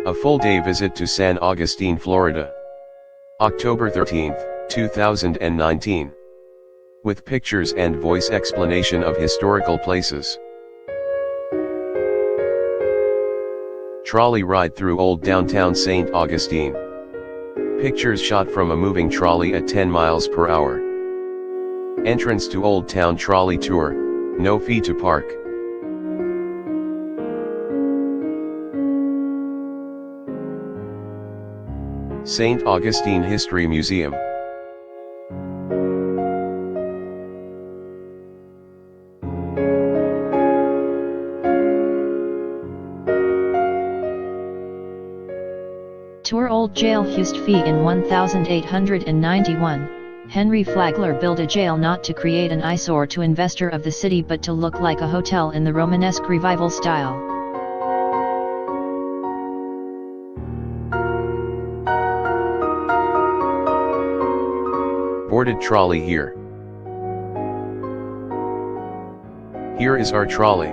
A full-day visit to San Augustine, Florida. October 13, 2019. With pictures and voice explanation of historical places. Trolley ride through old downtown St. Augustine. Pictures shot from a moving trolley at 10 miles per hour. Entrance to Old Town Trolley Tour, no fee to park. St. Augustine History Museum. Tour Old Jail. Used fee in 1891. Henry Flagler built a jail not to create an eyesore to investor of the city but to look like a hotel in the Romanesque Revival style. Boarded trolley here. Here is our trolley.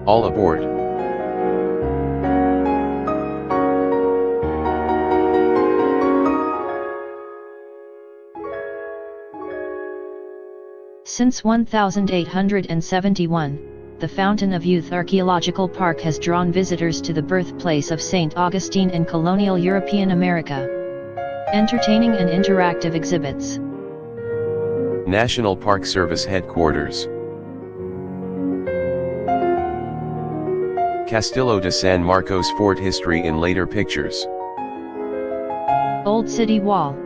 All aboard. Since 1871, the Fountain of Youth Archaeological Park has drawn visitors to the birthplace of St. Augustine in colonial European America. Entertaining and interactive exhibits. National Park Service Headquarters. Castillo de San Marcos Fort. History in later pictures. Old City Wall.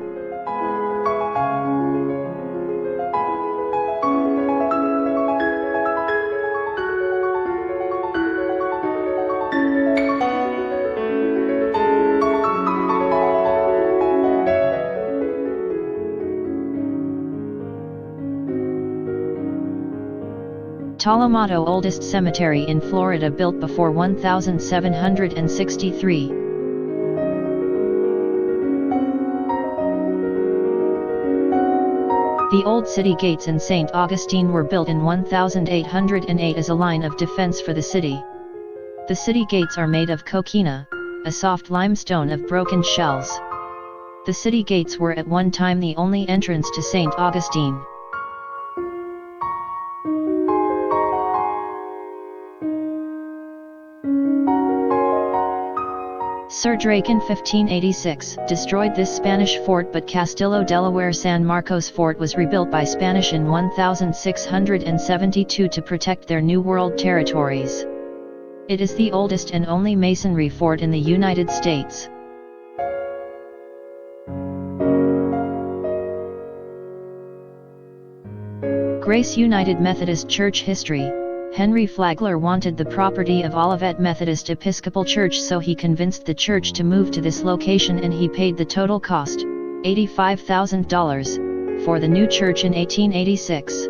Tolomato. Oldest cemetery in Florida, built before 1763. The old city gates in St. Augustine were built in 1808 as a line of defense for the city. The city gates are made of coquina, a soft limestone of broken shells. The city gates were at one time the only entrance to St. Augustine. Sir Drake in 1586 destroyed this Spanish fort, but Castillo Delaware San Marcos Fort was rebuilt by Spanish in 1672 to protect their New World territories. It is the oldest and only masonry fort in the United States. Grace United Methodist Church. History. Henry Flagler wanted the property of Olivet Methodist Episcopal Church, so he convinced the church to move to this location, and he paid the total cost, $85,000, for the new church in 1886.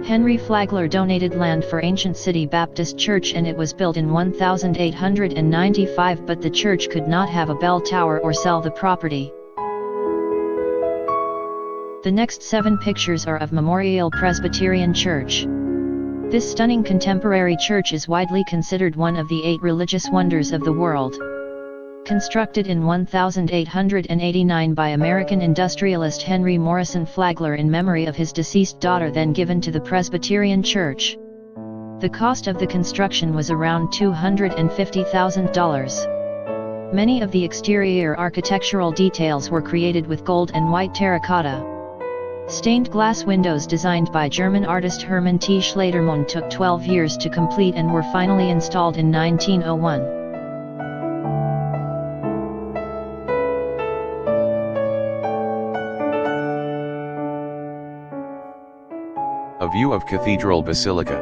Henry Flagler donated land for Ancient City Baptist Church, and it was built in 1895, but the church could not have a bell tower or sell the property. The next 7 pictures are of Memorial Presbyterian Church. This stunning contemporary church is widely considered one of the 8 religious wonders of the world. Constructed in 1889 by American industrialist Henry Morrison Flagler in memory of his deceased daughter, then given to the Presbyterian Church. The cost of the construction was around $250,000. Many of the exterior architectural details were created with gold and white terracotta. Stained glass windows designed by German artist Hermann T. Schledermund took 12 years to complete and were finally installed in 1901. A view of Cathedral Basilica.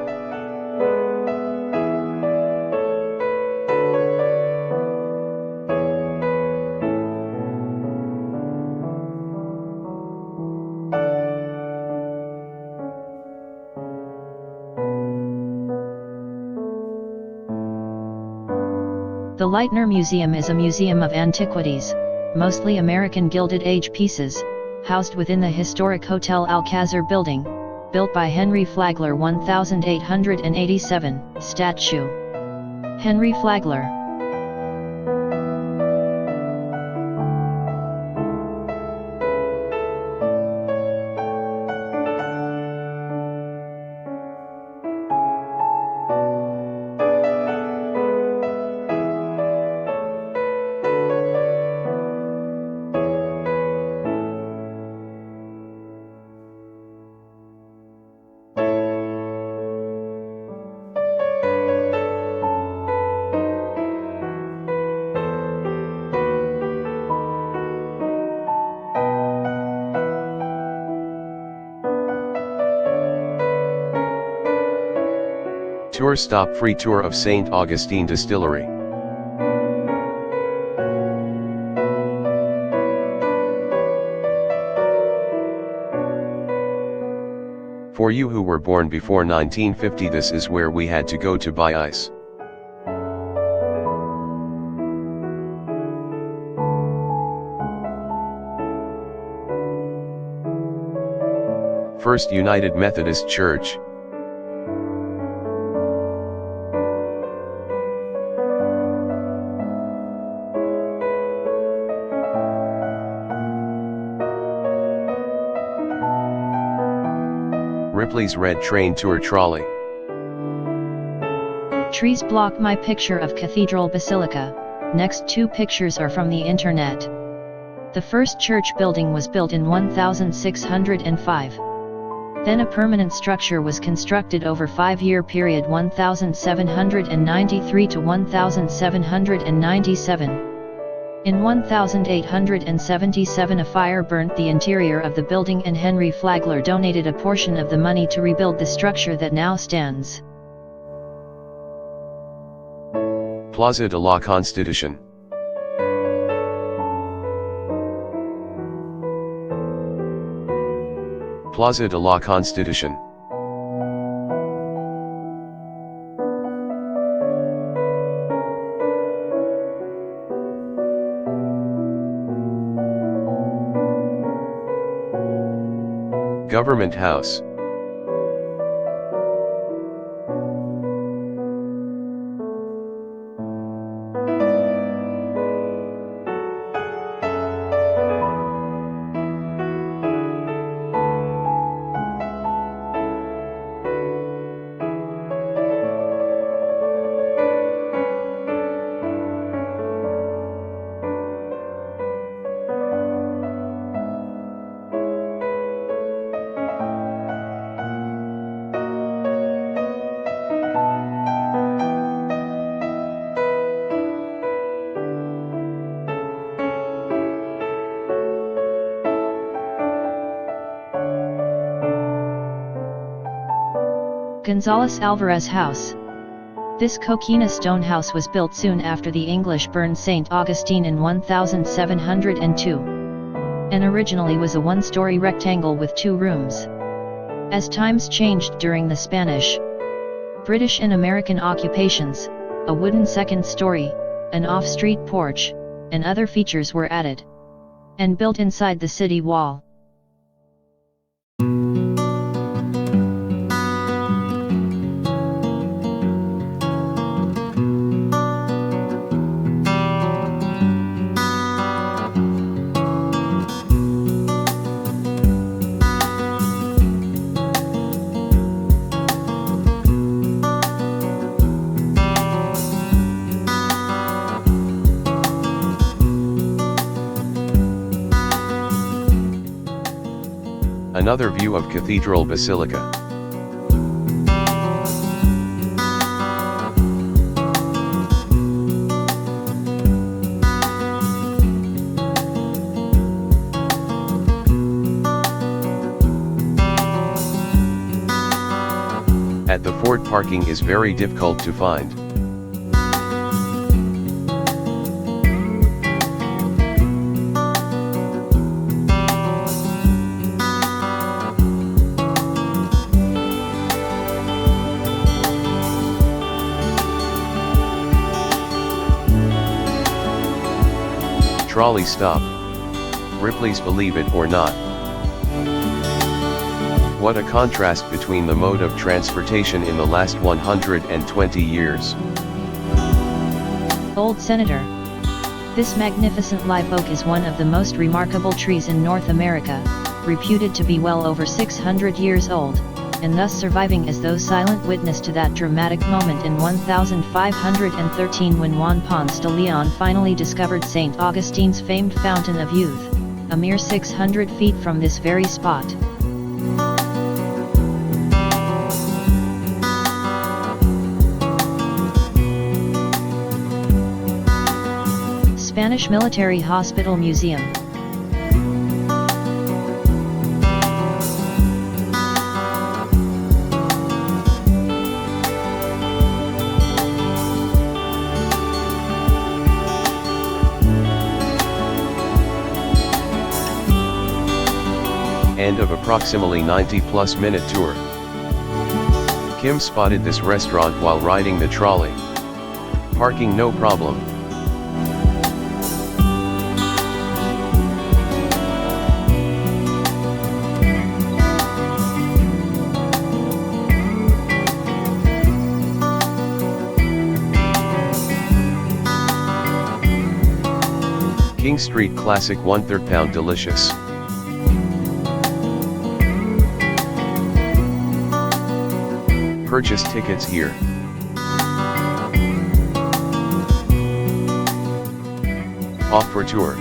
The Leitner Museum is a museum of antiquities, mostly American Gilded Age pieces, housed within the historic Hotel Alcazar building, built by Henry Flagler 1887, statue. Henry Flagler. Tour stop free tour of St Augustine Distillery. For you who were born before 1950, this is where we had to go to buy ice. First United Methodist Church. Ripley's Red Train Tour Trolley. Trees block my picture of Cathedral Basilica. Next two pictures are from the internet. The first church building was built in 1605. Then a permanent structure was constructed over 5-year period 1793 to 1797. In 1877 a fire burnt the interior of the building and Henry Flagler donated a portion of the money to rebuild the structure that now stands. Plaza de la Constitution. Plaza de la Constitution. Government House. González Alvarez House. This coquina stone house was built soon after the English burned St Augustine in 1702, and originally was a one-story rectangle with 2 rooms. As times changed during the Spanish, British and American occupations, a wooden second story, an off-street porch, and other features were added, and built inside the city wall. Another view of Cathedral Basilica. At the fort, parking is very difficult to find. trolley stop. Ripley's believe it or not. What a contrast between the mode of transportation in the last 120 years. Old Senator. This magnificent live oak is one of the most remarkable trees in North America, reputed to be well over 600 years old, and thus surviving as those silent witness to that dramatic moment in 1513 when Juan Ponce de Leon finally discovered St Augustine's famed Fountain of Youth, a mere 600 feet from this very spot. Spanish Military Hospital Museum. End of approximately 90+ minute tour. Kim spotted this restaurant while riding the trolley. Parking no problem. King Street Classic 1/3 pound delicious. Purchase tickets here. Off for tour.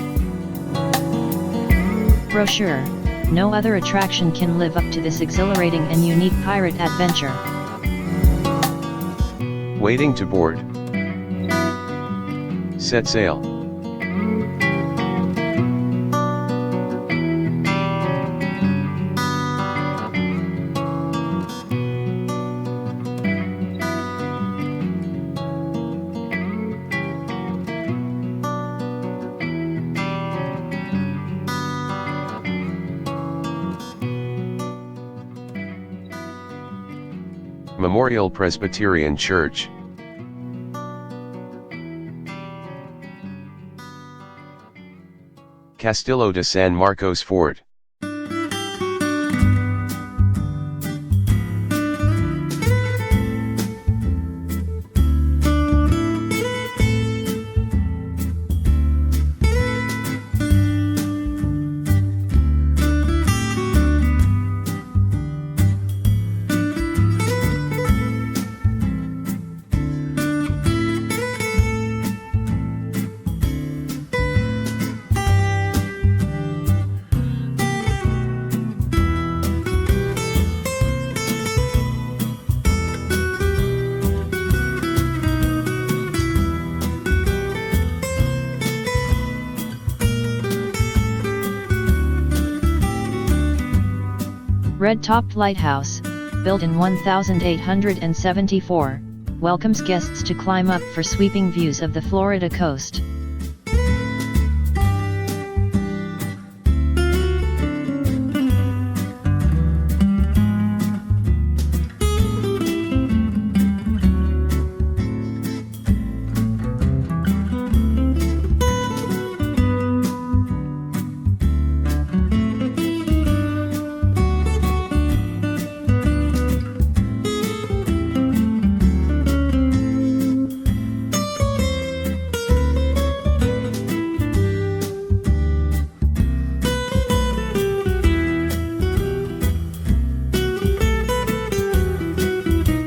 Brochure. No other attraction can live up to this exhilarating and unique pirate adventure. Waiting to board. Set sail. Memorial Presbyterian Church. Castillo de San Marcos Fort. Red-topped lighthouse, built in 1874, welcomes guests to climb up for sweeping views of the Florida coast.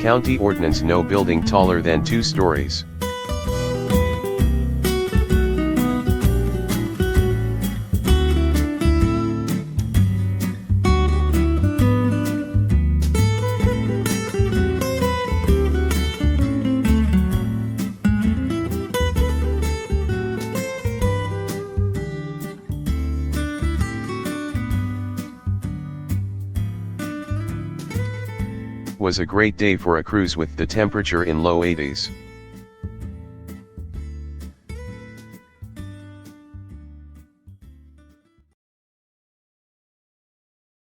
County ordinance: no building taller than 2 stories. Was a great day for a cruise with the temperature in low 80s.